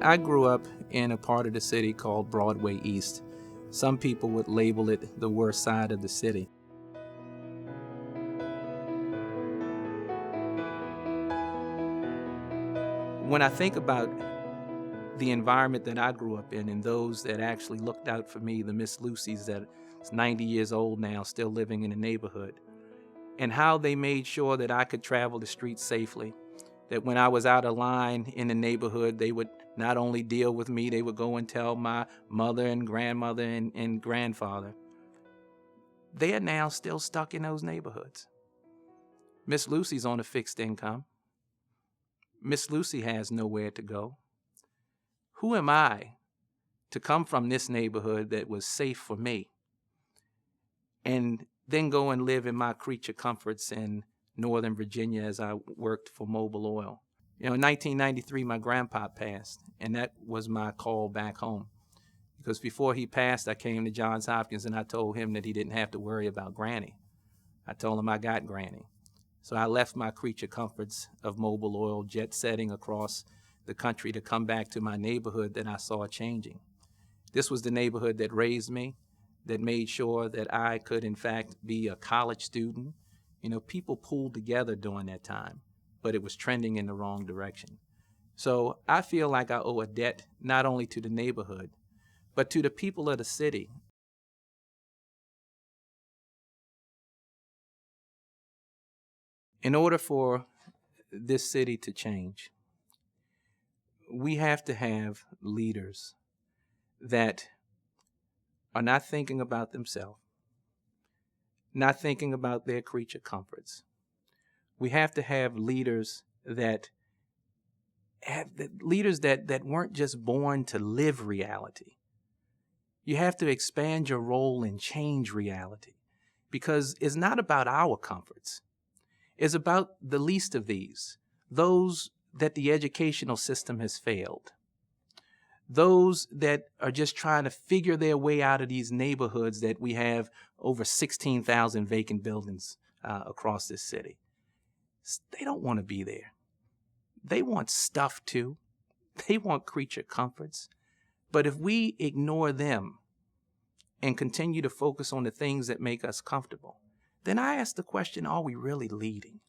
I grew up in a part of the city called Broadway East. Some people would label it the worst side of the city. When I think about the environment that I grew up in and those that actually looked out for me, the Miss Lucys that's 90 years old now, still living in the neighborhood, and how they made sure that I could travel the streets safely, that when I was out of line in the neighborhood, they would not only deal with me, they would go and tell my mother and grandmother and grandfather. They are now still stuck in those neighborhoods. Miss Lucy's on a fixed income. Miss Lucy has nowhere to go. Who am I to come from this neighborhood that was safe for me and then go and live in my creature comforts in Northern Virginia as I worked for Mobil Oil? You know, in 1993, my grandpa passed, and that was my call back home. Because before he passed, I came to Johns Hopkins and I told him that he didn't have to worry about Granny. I told him I got Granny. So I left my creature comforts of Mobil Oil, jet setting across the country to come back to my neighborhood that I saw changing. This was the neighborhood that raised me, that made sure that I could, in fact, be a college student. You know, people pulled together during that time, but it was trending in the wrong direction. So I feel like I owe a debt not only to the neighborhood, but to the people of the city. In order for this city to change, we have to have leaders that are not thinking about themselves, not thinking about their creature comforts. We have to have leaders that weren't just born to live reality. You have to expand your role and change reality, because it's not about our comforts. It's about the least of these, those that the educational system has failed, those that are just trying to figure their way out of these neighborhoods that we have over 16,000 vacant buildings across this city. They don't want to be there. They want stuff too. They want creature comforts. But if we ignore them and continue to focus on the things that make us comfortable, then I ask the question, are we really leading?